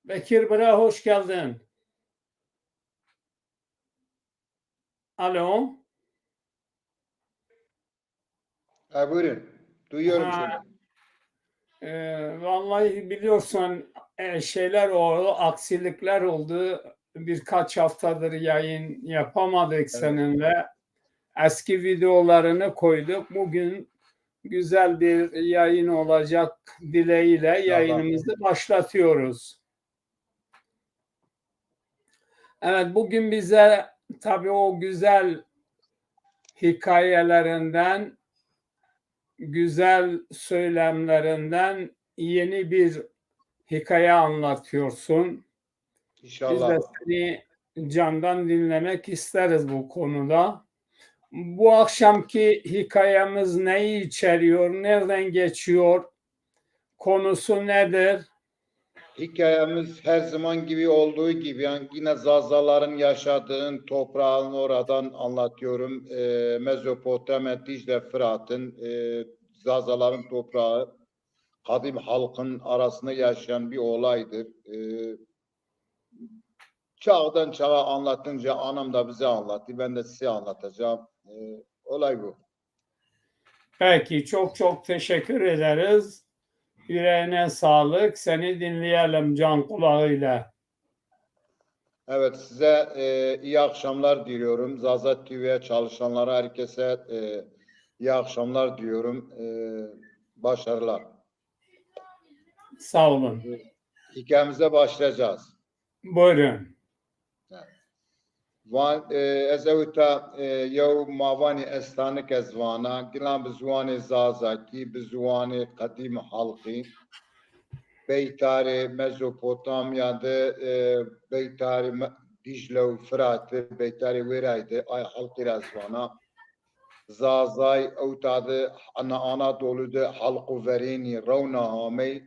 Bekir Bra hoş geldin. Alo. Buyurun. Duyuyorum seni. Vallahi biliyorsun şeyler oldu, aksilikler oldu. Birkaç haftadır yayın yapamadık Evet. seninle. Eski videolarını koyduk. Bugün güzel bir yayın olacak dileğiyle İnşallah. yayınımızı başlatıyoruz. Evet, bugün bize tabii o güzel hikayelerinden, güzel söylemlerinden yeni bir hikaye anlatıyorsun. Biz de İnşallah. seni candan dinlemek isteriz bu konuda. Bu akşamki hikayemiz neyi içeriyor, nereden geçiyor, konusu nedir? Hikayemiz her zaman gibi olduğu gibi yani yine Zazaların yaşadığın toprağın oradan anlatıyorum. Mezopotamya, Dicle, Fırat'ın Zazaların toprağı kadim halkın arasında yaşayan bir olaydır. Çağdan çağa anlatınca anam da bize anlattı. Ben de size anlatacağım. Olay bu. Peki, çok çok teşekkür ederiz. Yüreğine sağlık. Seni dinleyelim can kulağıyla. Evet size iyi akşamlar diliyorum. Zaza TV'ye çalışanlara herkese iyi akşamlar diliyorum. Başarılar. Sağ olun. Hikayemize başlayacağız. Buyurun. Van ezewta yew mavani estanik ezvana gilan bi ziwanê Zazakî bi ziwanê qedîm halqî beytarê Mezopotamya de beytarê Dicle û Firatê beytarê wêrayê de ay halqî re zivana Zazay ewta de Anadolu de halq û verênî rewna hamey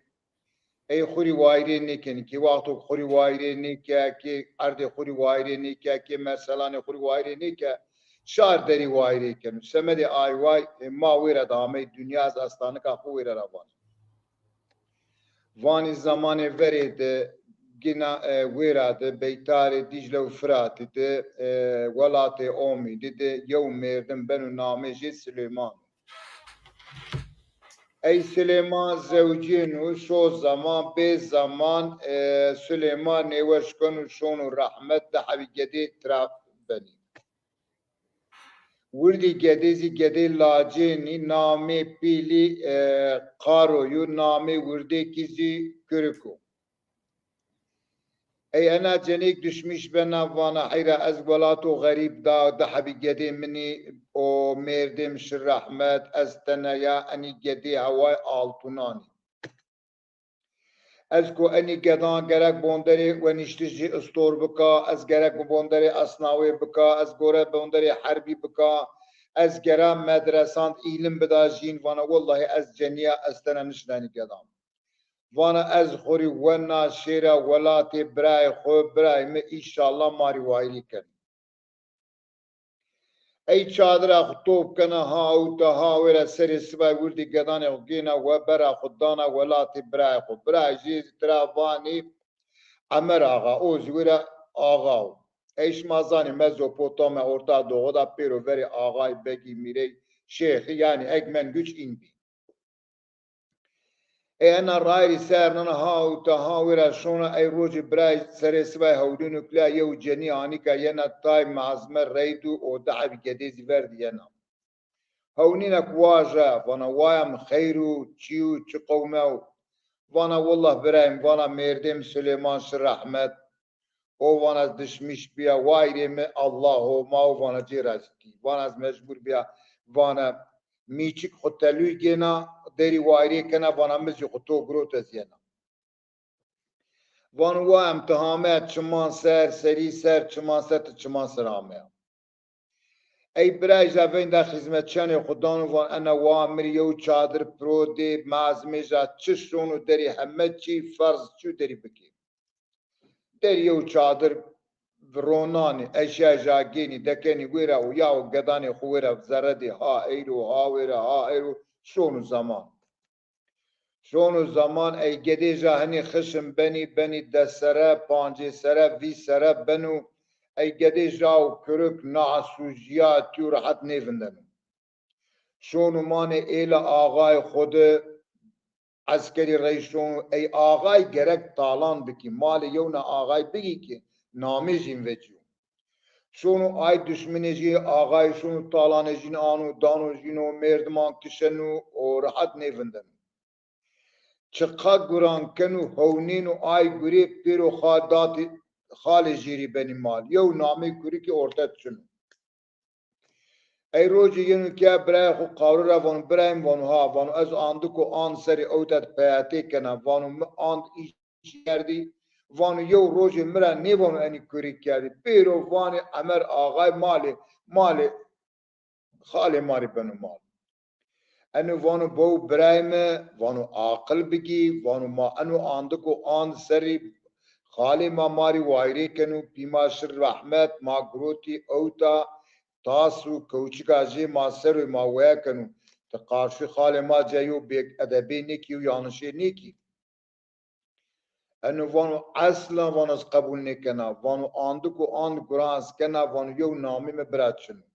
ey xurî wayrê nekin ki waxto xurî wayrê neke ki erdê xurî wayrê neke ki merselanê xurî wayrê neke şar derî wayrê kin semedê ayvay ma wê re damey dünya ez astanika xwe wê re ravan vanî zamanê verê de gina wê re de beytarê Dicle û Firatê de welatê Omî de yew mêrdim ben û namê jê Silêman ey Süleyman zevcin u şo zaman be zaman Süleyman neveşkun u şon u rahmet de habi gedi traf beni. Vurdi gedezi gedi laceni name pili karoyu name vurdi kizi kürku. Ey ana cenik düşmüş bana vana hayra ez velato garip da habi gedi mini o merdim şir rahmet ez tenaya ani gedi havay altunani. Ez ku enî gedan gerek bonderê wenîştî jî istor bika, ez gerek bi bonderê esnawê bika, ez gore bonderê herbî bika, ez gera medresan îlim bida jîn vana wallahi ez ceniya ez tene nişnenî gedan. Vana ez xurî wena şêra welatê birayê xwe birayê me înşallah marî wayrî kin. Ey çadira xwe top kene ha û te ha wêre serê sibay wildî gedanê xwe gêne we bera xwe dana welatê birayê xwe. Birayê jî tira vanî Emer ağa o zîwîre ağa o. Ey şima zanî Mezopotamya Orta Doğu da pêro verê ağayê bekî mîrey şêxî yani ekmen güç in bî. Ey ena rayrî ser nana ha û te ha wêre şona ey rojê birayê serê sibay hewlîn û kila yew cenî anîka yena tay mezme reyd û o dehevî gedêzî verdî yena. Hewlînek waje vana wayam xeyr û çî û çi qewme û vana wallah birayêm vana mêrdêm Süleyman şir rahmet o vana düşmüş biya wayrê me Allah o ma o vana cêrazî vana ez mecbûr biya vana mîçik xwe telû gêna derî wayrê kene vana mizî xwe to girot ez yena. Van wa emtihame çiman ser serî ser çiman ser tu çiman sirame. Ey birayê jevên de xizmetçiyanê xwe dan û van ene wa mirî yew çadir pirodê mezmê ja çi şon û derî heme çî ferz çû derî bikê. Derî yew çadir ronanê eşya ja genî dekenî wêre û ya û gedanê xwe wêre zeredê ha eyro ha wêre ha eyro şon û zaman. شون زمان ای گدی جاهنی خشم بنی دسره پانجی سره وی سره بنو ای گدی جاو کرک نعسوجیا تیو راحت نیوندن شون مان ایل آغای خود عسکری رئیسون ای آغای گرک تالان بکی مال یون آغای بگی که نامی جین وچو شونو آی دشمنی جی آغای شونو تالان جین آنو دانو جینو مردمان کشنو و راحت نیوندن چقا گران کنو هونین و آی گری پیرو خادات خال جیری بنی مال یو نامی گری که ارتد چنو ای روزی ینو که برای خو قارو را وانو برایم وانو ها وانو از آندو که آن سری اوتد پیاتی کنه وانو آند ایش کردی وانو یو روزی مرا نی وانو اینی کری کردی پیرو وانی امر آغای مالی خالی ماری بنو مال انو وانو بو برایم وانو عاقل بگی وانو ما انو آندکو آند سری خالی ما ماری وایری کنو پیما شر رحمت ما گروتی اوتا تاسو کوچکا جی ما سر ما ویا کنو تقارشی خالی ما جایو بیگ ادبی نیکی و یانشی نیکی انو وانو اصلا وانو از قبول نیکنا وانو آندکو آند گرانس کنا وانو یو نامی مبرد شنو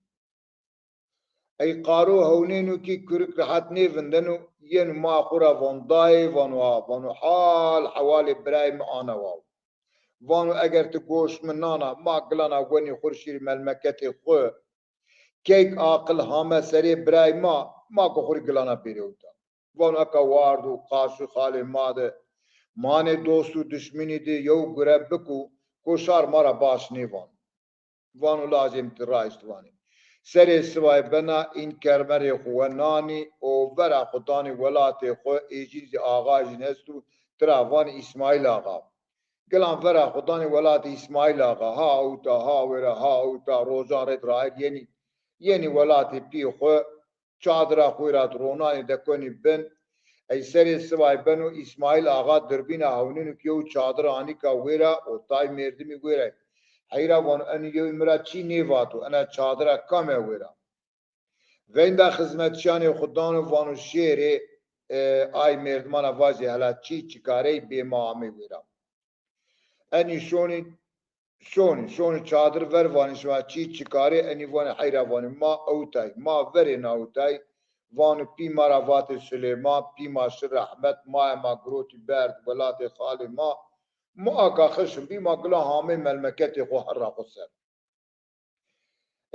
ای قارو هونینو کی کرک راحت نیوندنو ین ما خورا وندای وانو حال حوالی برایم آنا وانو اگر تو گوش من نانا ما گلانا ونی خورشیر ملمکت خو کیک عاقل همه سری برای ما کو خوری گلانا پیروتا وانو اکا واردو قاشو خالی ماده مانه دوستو دشمنی دی یو گرب بکو کوشار مارا باش نیوان وانو لازم ترایست وانی سری سوای بنا این کرمر خوانانی او برا خدانی ولات خو ایجیز آغاز نستو تراوان اسماعیل آقا گلان برا خدانی ولات اسماعیل آقا ها اوتا ها ورا ها اوتا روزان رد راید یعنی ولات پی خو چادرا خویرات رونانی دکونی بن ای سری سوای بنو اسماعیل آقا دربین هونینو کیو چادر آنی کا ویرا او تای مردمی ویرا حیرا وان ان یو مرا چی نیواتو انا چادرا کامه ویرا ویندا خدمتشان خدان وانو شیر آی مردمان واجه هلا چی کاری بی معامی ویرا انی شونی چادر ور وانی شما چی کاری انی وان حیرا وان ما اوتای ما وری ناوتای وانو پی مراوات سلیمان پی ماشر رحمت ما گروتی برد ولات خالی ما آقا خشم بی ما قلا همه ملمکت خو هر را خسر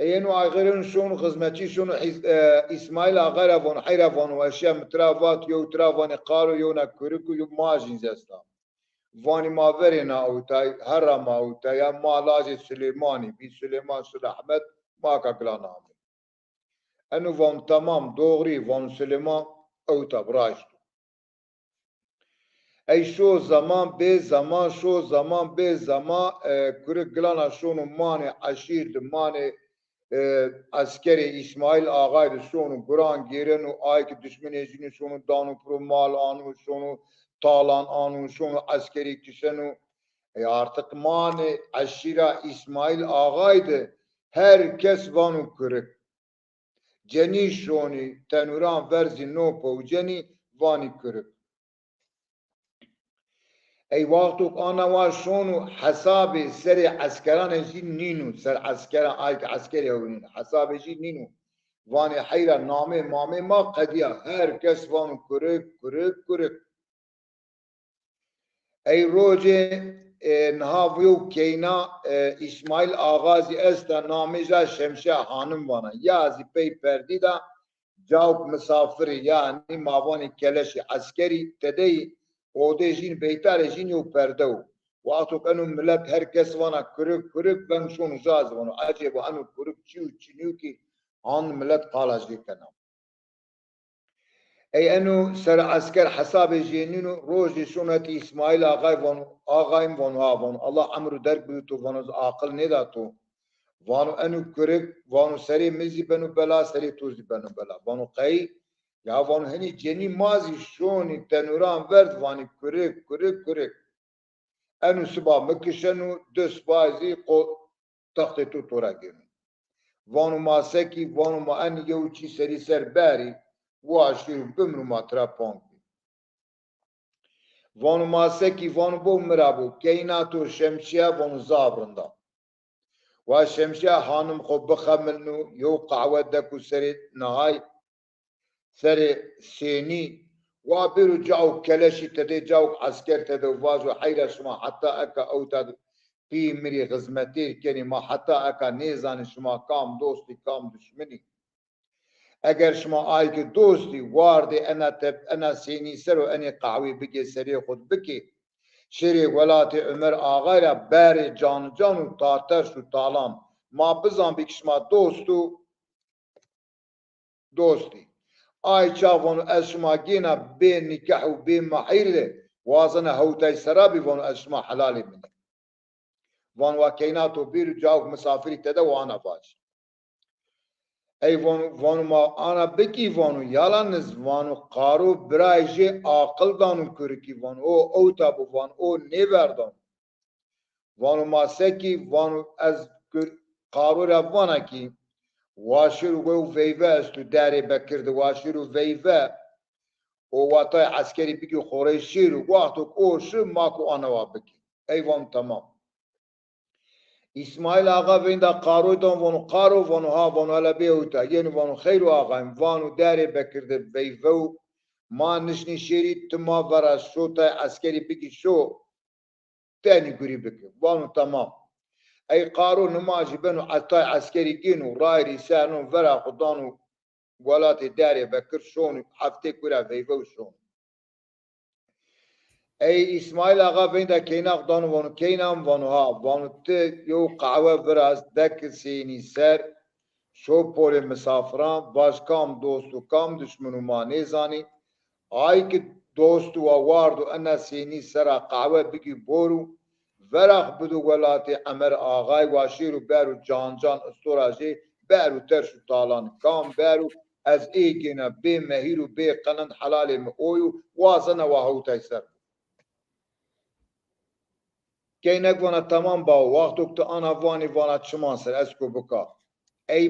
اینو آغرون شون خدمتی شون اسماعیل آغر وان حیر وان و اشیا متراوات یو تراوان قارو یو نکرکو یو ماجین زستا وانی ما ورنا اوتای هر را ما اوتای ما لاج سلیمانی بی سلیمان شر رحمت ما آقا قلا نامه انو وان تمام دوغری وان سلیمان اوتا براشتو ای شو زمان به زمان شو زمان به زمان کره گلانا شونو مان عشیر مان askeri İsmail ağaydı şonu Kur'an giren o ay ki düşman ezini şonu danu pro mal anu şonu talan anu şonu askeri kişenu artık mani aşira İsmail ağaydı herkes vanu kırık ceni şonu tenuran verzi no povceni vani kırık ای وقتو آنا و شونو حساب سر عسکران جی نینو سر عسکران آی که عسکری هونین حساب جی نینو وانی حیرا نامه مامه ما قدیا هر کس وانو کرک ای روزه نهاویو کینا اسماعیل آغازی استا نامه جا شمشه خانم وانا یا ازی پی پردی دا جاوب مسافری یعنی ماوانی کلش عسکری تدهی اوده جین بیتار جین یو پرده و آتو کنو ملت هر کس وانا کرک بنشون جاز وانا عجب و انو کرک چیو کی آن ملت قالاج کنم ای انو سر عسکر حساب جینینو روز سنتی اسماعیل آقایم وانو الله امر درک بیتو وانو عاقل نداتو وانو انو کرک وانو سری مزی بنو بلا سری توزی بنو بلا وانو قی یا وان هنی جنی مازی شونی تنوران ورد وانی کرک انو سبا مکشنو دس بازی تخت تو تورا گیرن وانو ما سکی وانو ما ان یو چی سری سر باری و عشیر بمرو ما تراپان وانو ماسکی وانو بو مرابو کیناتو شمشیا وانو زابرندا و شمشیا هانم خو بخملنو یو قعوه دکو سری نهای سری سینی و بیرو جاو کلشی تده جاو عسكر تده وازو حیره شما حتی اکا اوتا في مري غزمتي كني ما حتى اكا نيزان شما كام دوستي كام دشمني اگر شما آی که دوستی واردی انا سینی سر و انی قعوی بگی سری خود بکی شری ولات عمر آقا را بر جان جان و تاترش و تالان ما بزن بک شما دوستی آی چاوانو از شما گینا بی نکاح و بی محیل وازن هوتای سرابی وانو از شما حلالی منی وانو کیناتو بیرو جاو مسافری تده وانا باش ای وانو ما آنا بکی وانو یالانز وانو قارو برایجی عاقل دانو کرکی وانو او تابو وانو او نیبردان وانو ما سکی وانو از قارو روانا کی واشرو گو ویوه استو داری بکرده واشرو ویوه او واتای عسکری بکی خورشیرو وقتو کوشو ماکو آنوا بکی ای وان تمام İsmail Ağa venda qarodan vonu qaro vonu ha vonu ala beuta yeni vonu khairu ağa vonu dare bekirde beyvu ma nişni şeri tma vara şota askeri biki şo tani guri biki vonu tamam ay qaro namaji benu atay askeri ginu rairi sanu vara khudanu walati dare bekir şonu hafte kura beyvu şonu ای اسماعیل آقا ویندا کیناق دانو وانو کینام وانو ها وانو ته یو قعوه براز دک سینی سر شو پول مسافران باش کام دوستو کام دشمنو ما نیزانی آی که دوستو واردو انا سینی سر قعوه بگی بورو ورخ بدو ولات امر آقای واشیرو برو جان جان استوراجی برو ترشو تالان کام برو از ایگینا بی مهیرو بی قنن حلال اویو وازن واهو تیسر کینک وانا تمام با وقت تو آنا وانی وانا چمان سر اسکو بکا ای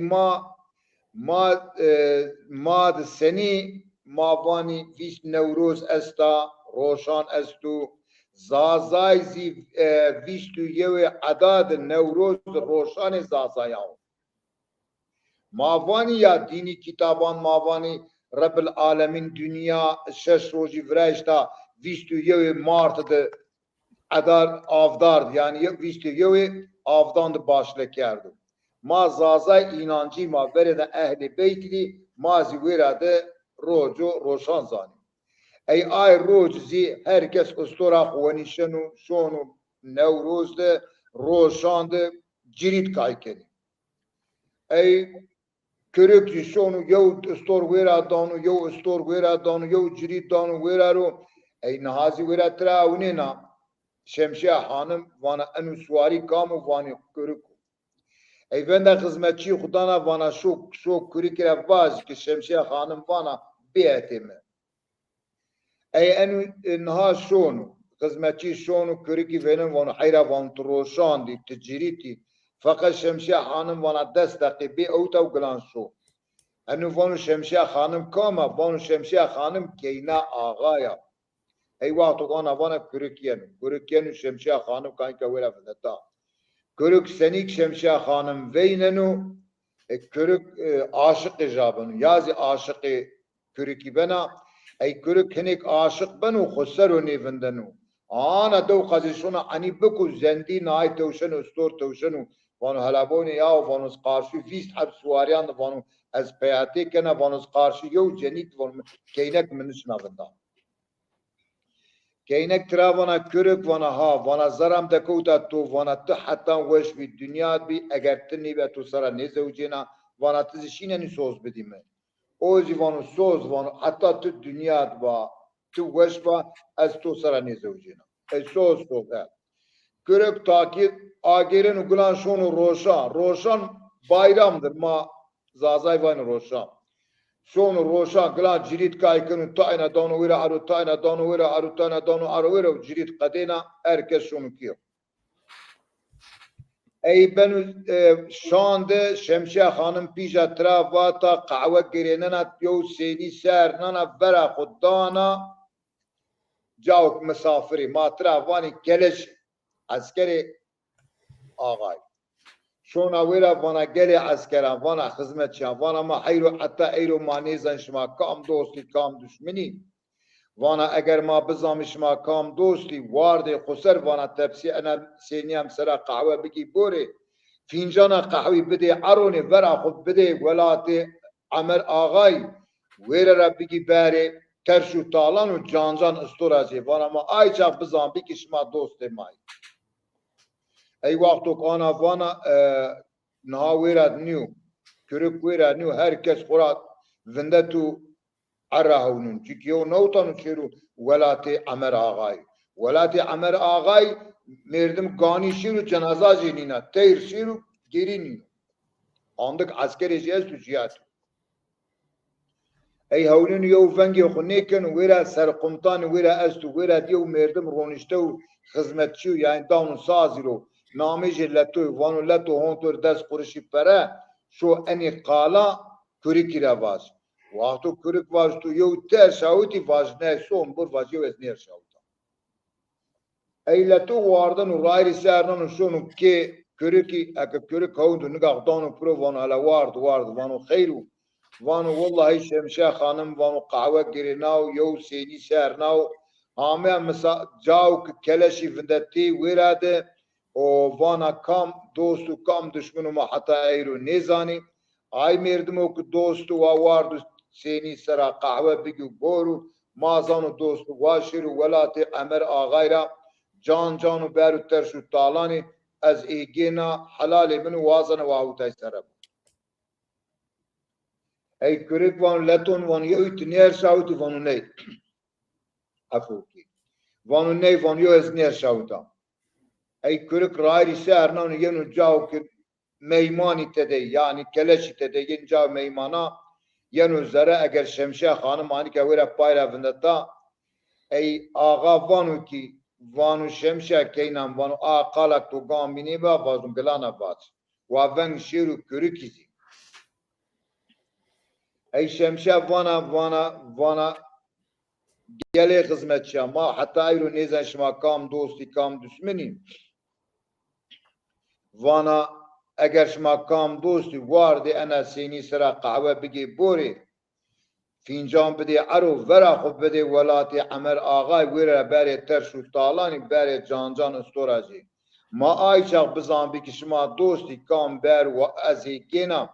ما سنی ما وانی ویش نوروز استا روشان استو زازای زی ویش تو یو عداد نوروز روشان زازایاو ما وانی یا دینی کتابان ما وانی رب العالمین دنیا شش روزی فرشتا ویش تو یو مارت ده ادار avdardı yani işte yoğu avdandı başla kerdi. Ma zazay inancı ma verede ehli beytli mazi verede rojo roşan zani. Ey ay rozi herkes ustura xwanişenu şonu nevruzde roşandı cirit kaykeni. Ey körükçü şonu yo ustor vera donu yo ustor vera donu yo cirit donu vera ro ey nahazi vera traunena شمشیر خانم وانا انو سواری کامو وانی کرکو ای ونده خدمتچی خدانا وانا شو کری کرا باز که شمشیر خانم وانا بیعتیمه ای انو انها شونو خدمتچی شونو کری کی ونن وانا حیرا وان تروشان دی تجریتی فقط شمشیر خانم وانا دست دقی بی اوتا و گلان شو انو وانو شمشیر خانم کاما وانو شمشیر خانم کینا آغایا ای وقت آن وانا کرکیانو شمشیر خانم کانی که ویرا فدتا کرک سنیک شمشیر خانم ویننو کرک عاشق جابنو یازی عاشق کرکی بنا ای کرک هنیک عاشق بنو خسرو نیوندنو آنا دو قزشونا انی بکو زندی نای توشنو استور توشنو وانو هلابونی یاو وانو سقارشو فیست حب سواریان وانو از پیاتی کنه وانو سقارشو یو جنیت وانو کینک منش نوندان کینک ترا وانا کرک وانا ها وانا زرم دکوتا تو وانا تو حتی وش بی دنیا بی اگر تنی به تو سرا نزوجینا وانا تزشینه نی سوز بدیمه اوزی وانو سوز وانو حتی تو دنیا با تو وش با از تو سرا نزوجینا ای سوز کرک تاکید آگیرن و گلان شونو روشان bayramdır ma zazay vani roşan شونو روشان گلا جريت كايكنو تاينا دونو ويرا ارو تاينا دونو ويرا ارو تاينا دونو ارو ويرا جريت قدينا اركز شونو كيو اي بنو شانده شمشي خانم بيجا ترافاتا قعوة گريننا يو سيني سار نانا برا خدانا جاوك مسافري ما ترى واني كلش عسكري آغاي شونا ويرا وانا قلي عسكرا وانا خدمتشا وانا ما حيرو حتى ايرو ما نيزن شما كام دوستي كام دشمني وانا اگر ما بزام شما كام دوستي واردي خسر وانا تبسي انا سينيام سرا قهوه بكي بوري فنجانا قهوي بدي عروني ورا خود بدي ولاتي عمر آغاي ويرا ربكي باري ترشو تالان و جانجان استوراجي وانا ما آي چاق بزام بكي شما دوستي ماي ای وقتو کانا وانا نها ویراد نیو کرک ویراد نیو هر کس خوراد ونده تو عره هونون چیکیو نوتانو چیرو ولات عمر آغای ولات عمر آغای مردم گانی شیرو جنازه جینینا تیر شیرو گیری نیو آندک عسکری جیز تو جیاتو ای هونون یو ونگی خونه کن ویرا سرقمطان ویرا استو ویرا دیو مردم رونشتو خدمتچو یعنی دانو سازی رو نامه جلتوی وانو لتو هونتور دست قرشی پره شو اني قالا كوريكي رواج وقتو كوريك واجتو يو تير شاوتي واجنه سوم بور واجيو ازنير شاوتا اي لتو واردن ورايري سارنن شونو كي كوريكي اكا كوريك هوندو نقاق دانو برو وانو على وارد وانو خيرو وانو والله شمشا خانم وانو قهوه گريناو يو سيني سارناو هامه مسا جاو كلشي فندتي ويراده و وانا کام دوست و کام دشمنو ما حتی ایرو نیزانی آی مردمو که دوست و وارد سینی سرا قهوه بگو بورو مازانو دوست و واشر و ولات امر آغای را جان جانو برو ترشو تالانی از ایگینا حلال منو وازن و آوتای سرم ای کرک وان لطون وان یویت نیر شاوتی وانو نی افوکی وانو نی وان یو از نیر شاوتا ای کرک رایری سرنان ینو جاو که میمانی تده یعنی کلشی تده ین جاو میمانا ینو زره اگر شمشه خانم آنی که ویره پایره وندتا ای آقا وانو کی وانو شمشه کینم وانو آقالک تو گامینی با بازم گلانا باز و ون شیرو کرکیزی ای شمشه وانا گله خدمت شما حتی ایرو نیزن شما کام دوستی کام دشمنی وانا اگر شما کام دوستی واردی انا سینی سرا قهوه بگی بوری فینجان بده عرو ورا خود بده ولاتی عمر آغای ویره بره ترشو تالانی بره جان استوراجی ما آیچاق بزان بی که شما دوستی کام بر و ازی گینا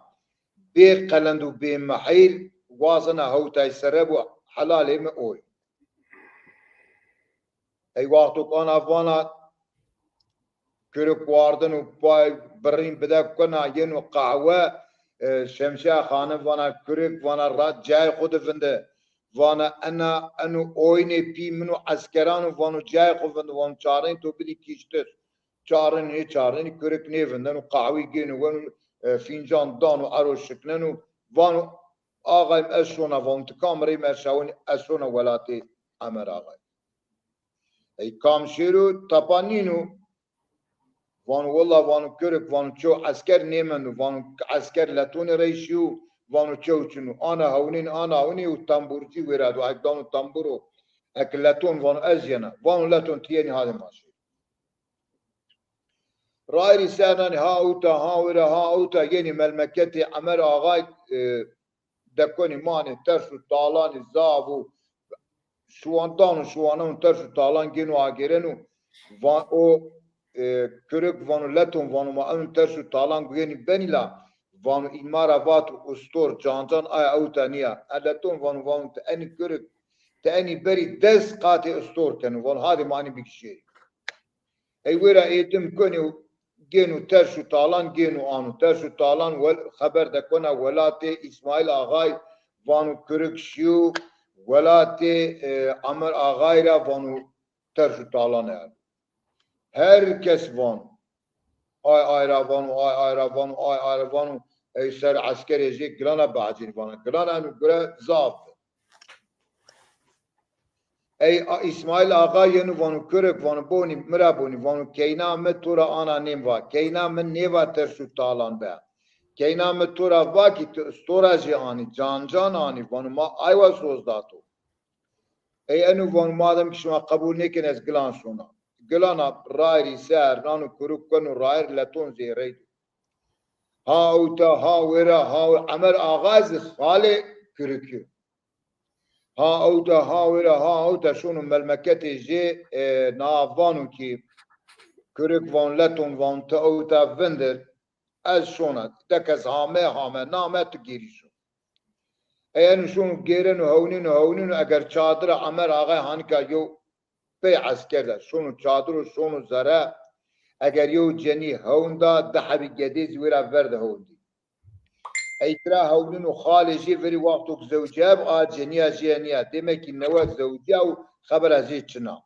بی قلند و بی محیل وازن هوتای سرب و حلالی می اوی ای وقتو کان افوانا كرك واردن وباي برين بدا كنا ينو قهوه شمشا خانم وانا كرك وانا رات جاي خود فنده وانا انو اويني بي منو عسكران وانو جاي خود فنده وانو چارين تو بدي كيشتر چارين كرك ني فندن قهوه جينو وانو فنجان دانو عروش شكننو وانو آغايم اسونا وانو تكامري مرشاوني اسونا ولاتي امر آغايم اي كامشيرو تپانينو وانو والله وانو كرك وانو چو عسكر نيمنو وانو عسكر لاتون ريشيو وانو چو چنو انا هوني وتامبورجي ويرادو اكدانو تامبورو اك لاتون وانو ازينا وانو لاتون تيني هذا ماشي رايري ساناني ها اوتا يعني ملمكتي عمر آغاي دكوني ماني ترسو طالاني زابو شوانانو ترسو طالان جينو آگرنو وان او كرك وانو لتون وانو ما اون ترشو طالان گويني بنيلا وانو إمارة واتو استور جانجان آيا اوتانيا لتون وانو تأني كرك تأني بري دس قاتي استور كانو وانو هذا معني بكشيري اي ويرا ايتم كوني جينو ترشو طالان جينو آنو ترشو طالان خبر دكونا ولاتي إسماعيل آغاي وانو كرك شيو ولاتي عمر آغاي را وانو ترشو طالان يعني herkes van. Ay Ravanu, ey ser askereci grana bacin vana. Grana göre zaf. Ey İsmail Ağa yenu vanu körek vanu boni miraboni vanu keyna me tura ana nemva. Keyna me neva tersu talan be. Keyna me tura va ki storaji ani can ani vanu ma ayva sozdato. اي انو فون مادم كشما قبول نيكن از قلان سونا قلانا رايري سار نانو كروك كنو راير لتون زي ريد ها اوتا ها ورا ها عمر آغاز خالي كروكيو ها اوتا ها ورا ها اوتا شونو ملمكت جي نافانو كي كروك فون لتون فون تا اوتا فندر از شونت دكز هامه نامه تگیریشو ايانو شون گیرن و هونين اگر چادر عمر آغا هانکا یو پی عسكر ده شونو چادر و شونو زره اگر یو جنی هون دا دحبی گدیز ویرا ورد هون دی ای ترا هونين و خالجي فری وقتو زوجاب جنیا جنیا دیمکی نوات زوجا و خبر ازی چنا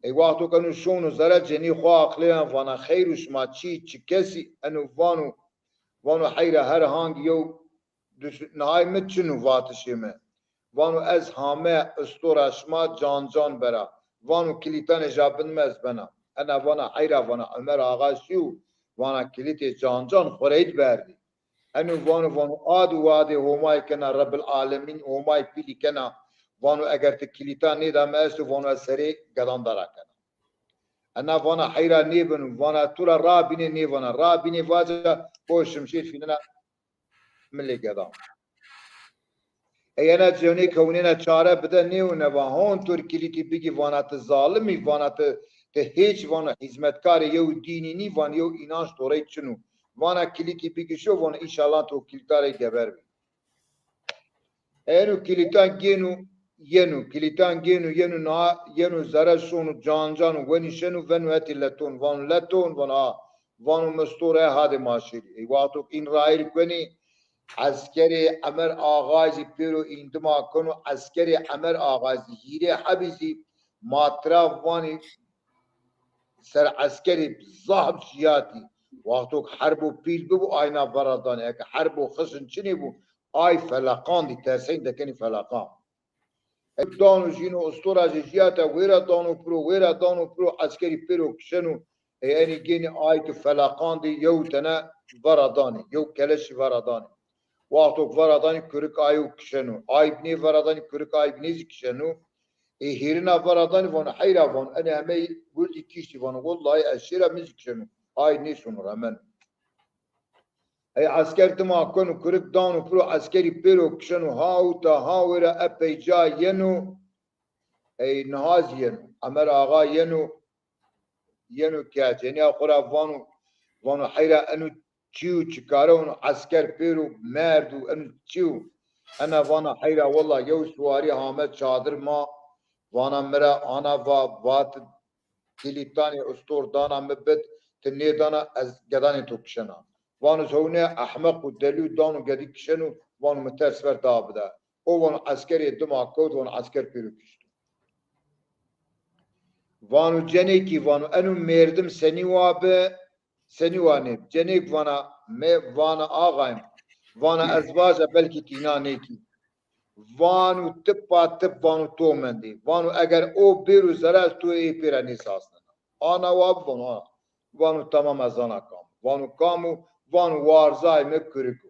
ای وقتو کنو شونو زره جنی خواه اقلیان وانا خیروش ما چی کسی انو وانو حیره هر هانگ یو نهای متشنو واتشیمه وانو از همه استورش ما جان برا وانو کلیتان جابن مز بنا انا وانا حیره وانا عمر آغا شیو وانا کلیت جان خورید بردی انو وانو آدو واده همای کنا رب العالمین همای پیلی کنا وانو اگر تکلیتان نیده مستو وانو سری گدان دارا کنا انا وانا حیره نیبن وانا طول رابینه نیوانا رابینه واجه بوشمشید فیننا ملي قدام ايانا جوني كونينا چاره بده نيو نوا هون تركيليتي بيجي وانات ظالمي وانات هيج وانا حزمتكار يو ديني ني وان يو اناش توري چنو وانا كليتي بيجي شو وانا ان شاء الله تو كليتاري جبر اينو كليتان ينو نا ينو زرا شونو جان وني شنو فنو هتي لتون وانا وانو مستوره هذا ماشي واتو ان رايل كوني عسكري امر آغازي بيرو اندما كنو عسكري امر آغازي هيري حبيزي ماترا واني سر عسكري صاحب سياتي وقتوك حربو بيل بو اينا بردان اك حربو خصن چني بو اي فلقان دي ترسين دكني فلقان دانو جينو اسطورة جياتا ويرا دانو برو عسكري بيرو كشنو يعني جيني اي فلقان دي يو تنا برداني يو كلش برداني وقتو فرادانی کرک آیو کشنو آیبنی فرادانی کرک آیبنیز کشنو هیرنا فرادانی وان حیرا وان انا همه گلدی کیشتی وان والله اشیرا میز کشنو آی نیسون رمن ای عسكر تما کنو کرک دانو پرو عسكری پیرو کشنو هاوتا هاورا اپی جا ینو ای نهاز ینو امر آغا ینو کیات یعنی اخورا وانو حیرا انو چیو چکارون عسكر پیرو مردو انو چیو انا وانا حیرا والله یو سواری حامد چادر ما وانا مرا آنا وات کلیتانی استور دانا مبت تنی دانا از گدانی تو کشنا وانو زونه احمق و دلو دانو گدی کشنو وانو مترس ور دابده او وانو عسكری دما کود وانو عسكر پیرو کشتو وانو جنی کی وانو انو مردم سنی وابه سنی وانه جنیب وانا آغایم وانا ازواجه بلکی تینا نیکی وانو تب وانو تو مندی وانو اگر او بیرو زرز تو ای پیرا نیساسن آنا واب وانو تمام از آنا کام وانو وارزای مکرکو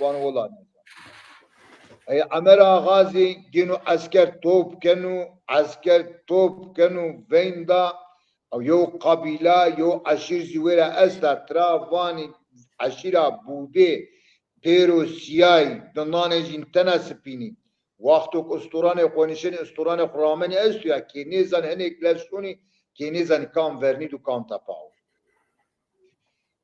وانو والله نیسان ای عمر آغازی گینو عسكر توب کنو ویندا او یو قبیله یو عشیر زویره استا تراوانی عشیره بوده پیرو سیای دنانه جین تنه سپینی وقتو استوران قونشن استوران خرامنی استویا که نیزن هنک لسونی که نیزن کام ورنید و کام تپاو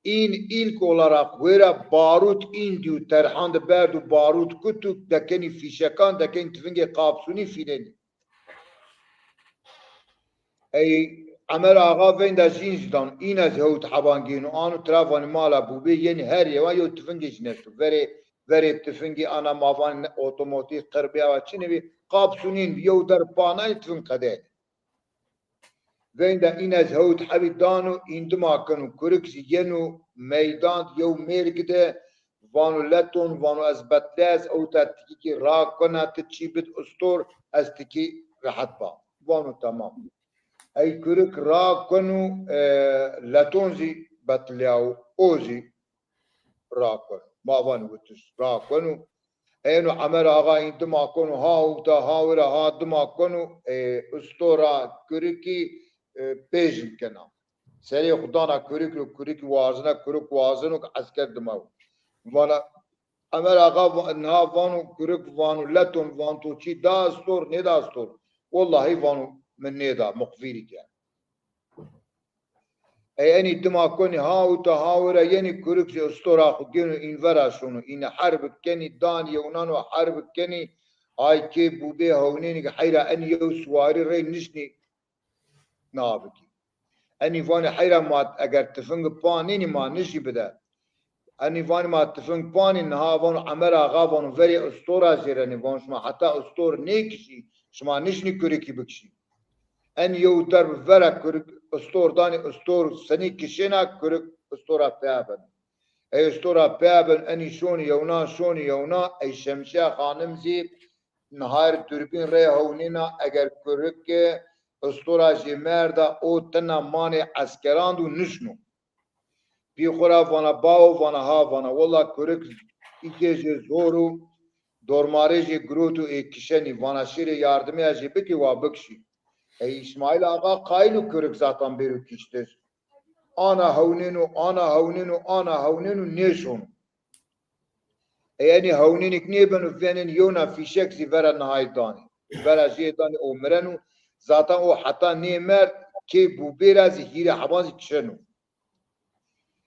این ilk olarak ویره بارود این دیو ترحاند برد و بارود کتو دکنی فیشکان دکنی تفنگ قابسونی فیننی ای عمر آقا وین دا جینز دان این از هوت حبانگین و آنو ترافان مالا بوبی یعنی هر یوان یو تفنگش نستو وری تفنگی آنا مافان اوتوموتیک قربی آوا چی نبی قابسونین یو در پانای تفنگ قده وین دا این از هوت حبی دانو این دما کنو کرکسی ینو میدان یو میرگ ده وانو لتون وانو از بطلاز او تا تکی که را کنه تچی بد استور از تکی راحت با وانو تمام ای کرک را کنو لتونزی بطلیاو اوزی را کنو ماوان وتش را کنو اینو عمر آقا این دما کنو ها و تا ها و ها دما کنو استورا کرکی پیجن کنا سری خدانا کرک وازنه کرک وازنو که عسکر دماو وانا عمر آقا نها وانو کرک وانو لتون وانتو چی دا استور ندا استور والله وانو من ندا مقفیری که يعني دما كوني هاوتا هاورا يعني كوركس استورا خجينو إن فرا شونو إن حرب كني دان يونانو حرب كني هاي كي بوبي هونيني حيرا أن يو سواري ري نشني نابكي أني فاني حيرا ما أجر تفنج بانيني ما نشي بدا أني فاني ما تفنج باني نها فانو عمرا غافانو فري استورا زيراني فانو شما حتى استور نيكشي شما نشني كوريكي بكشي أن يو درب فرا كورك استور داني استور سني كشينا كورك استورا بابن اي استورا بابن اني شوني يونا اي شمشا خانم زي نهار تربين ري هونينا اگر كورك استورا جي مردا او تنا ماني عسكران دو نشنو بي خورا فانا باو فانا ها فانا والله كورك ايكي زورو دورماري جي گروتو اي كشني فانا شيري ياردمي اجي بكي وابكشي ای اسماعیل آقا قایلو کرک زاتان بیرو کشتر آنا هونینو نیشون یعنی هونینک نیبنو فینن یونا فیشک زی ورا نهای دانی ورا جی دانی عمرنو زاتان او حتا نیمر که بو بیرازی هیره حبازی کشنو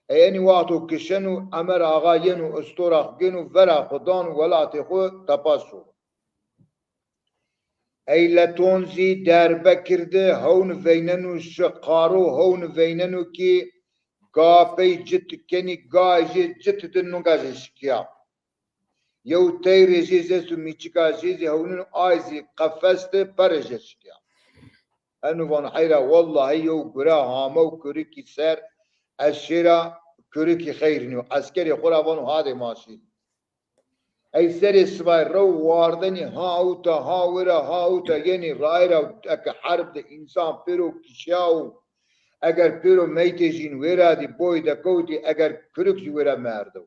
یعنی وقتو کشنو امر آقا ینو استوراخ گنو ورا خدانو ولاتی خو تپاسو ایلتونزی دربه کرده هون ویننو شقارو هون ویننو کی گاپی جت کنی گاجی جت دنو گاجی شکیا یو تیری جیزه سو میچکا جیزه هوننو آیزی قفست پرجه شکیا انو وان حیرا والله یو گرا هامو کری کی سر اشیرا کری کی خیرنو عسکری خورا وانو هاده ماشین ای سری سوای رو واردنی هاوتا یعنی رایرا اک حرب ده انسان پیرو کشاو اگر پیرو میتی جین ویرا دی بوی ده کوتی اگر کرک جی ویرا مردو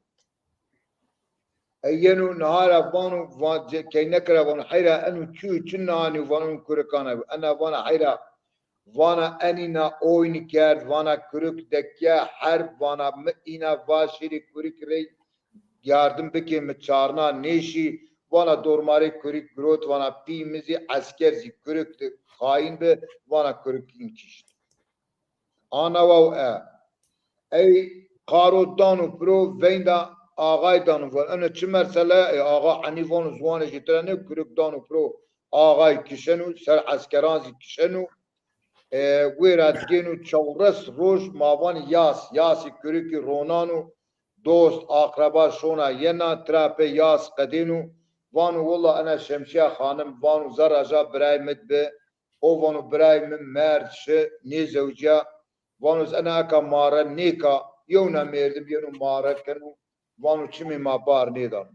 اینو نهارا وانو که نکرا وانو حیرا انو چنانی وانو کرکانا انا وانا حیرا وانا انینا اوینی کرد وانا کرک دکیا حرب وانا اینا واشیری کرک ری yardım beke mi çağrına neşi vana dormare körük grot vana pimizi askerzi körük de hain be vana körük inkişti. Ana vav ey karodanu pro venda ağay danu var. Ana çimersele ağa hanifonu zwane jitrane körük danu pro ağay kişenu ser askeranzi kişenu verat genu çavres roj mavan yasi körük ronanu دوست آقربا شونا ینا تراپه یاس قدینو وانو والله انا شمشیا خانم وانو زراجا برای مدبه او وانو برای من مرد شه نی زوجیا وانو انا اکا ماره نیکا یونا مردم یونو ماره کنو وانو چمی ما بار نیدان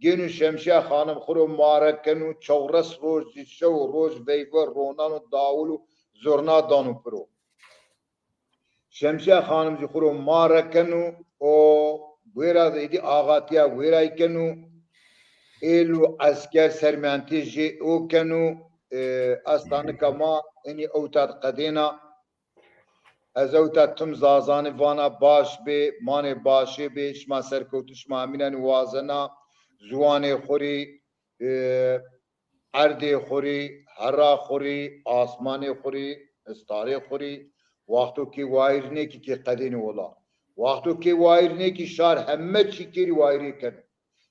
گینو شمشیا خانم خورو ماره کنو چورس روز شو روز ویور رونانو داولو زورنا دانو پرو شمشیا خانم جی خورو ماره کنو او ویرا دیدی آغاتیا ویرای کنو ایلو عسکر سرمانتی جی او کنو استانه کما اینی اوتاد قدینا از اوتاد تم زازانی وانا باش به مانه باشی به شما سرکوتش ما امینن وازنا زوانه خوری عرده خوری هرا خوری آسمانه خوری استاره خوری وقتو کی وایر نه کی قدینه ولا وقتو که وایر نه کی شار همه چی کی وایری کنه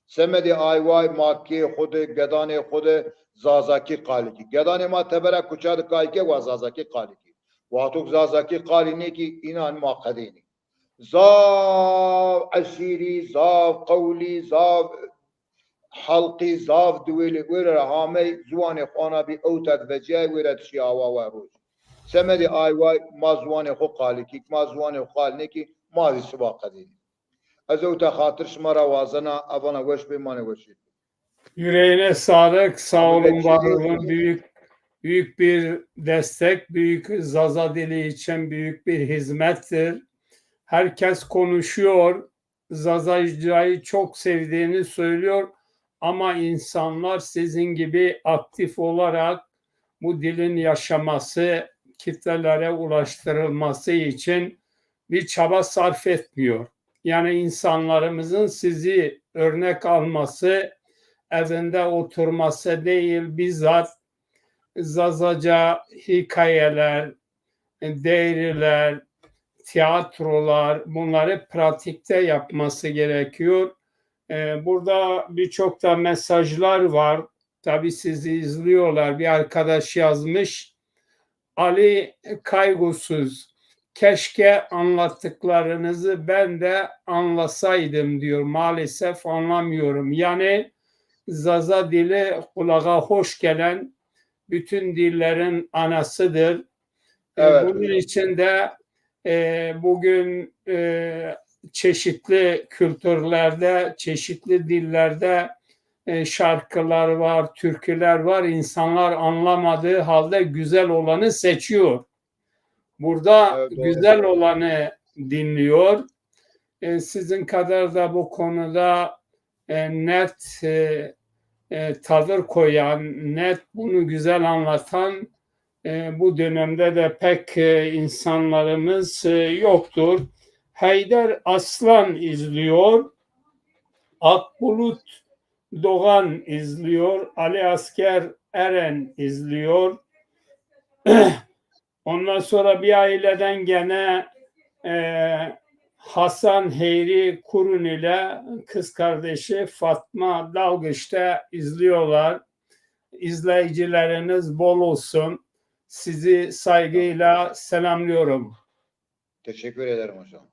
سمد آی وای ما کی خود گدان خود زازاکی قالی کی گدان ما تبرا کچاد کای کی و زازاکی قالی کی وقتو زازاکی قالی نه کی اینان ما قدینی زاو عشیری زاو قولی زاو حلقی زاو دویلی ویر هامی زوان خوانا بی اوتد وجای ویرد شیاوا و روز سمد آی وای ما زوان خو قالی کی ما زوان خو قالی نه کی ماذی سبا قدیم. از او تا خاطرش مرا وازنا avana وش به mane وشید. Yüreğine sağlık, sağ olun, var olun. Büyük bir destek, büyük Zaza dili için büyük bir hizmettir. Herkes konuşuyor, Zaza icrayı çok sevdiğini söylüyor ama insanlar sizin gibi aktif olarak bu dilin yaşaması, kitlelere ulaştırılması için bir çaba sarf etmiyor. Yani insanlarımızın sizi örnek alması, evinde oturması değil, bizzat Zazaca hikayeler, değeriler, tiyatrolar, bunları pratikte yapması gerekiyor. Burada birçok da mesajlar var. Tabii sizi izliyorlar. Bir arkadaş yazmış. Ali kaygısız. Keşke anlattıklarınızı ben de anlasaydım diyor. Maalesef anlamıyorum. Yani Zaza dili kulağa hoş gelen bütün dillerin anasıdır. Evet. Bunun için de bugün çeşitli kültürlerde, çeşitli dillerde şarkılar var, türküler var. İnsanlar anlamadığı halde güzel olanı seçiyor. Burada Evet, doğru. güzel olanı dinliyor. Sizin kadar da bu konuda net tavır koyan, net bunu güzel anlatan bu dönemde de pek insanlarımız yoktur. Haydar Aslan izliyor, Akbulut Doğan izliyor, Ali Asker Eren izliyor. Ondan sonra bir aileden gene Hasan Heyri Kurun ile kız kardeşi Fatma Dalgıç'ta izliyorlar. İzleyicileriniz bol olsun. Sizi saygıyla selamlıyorum. Teşekkür ederim hocam.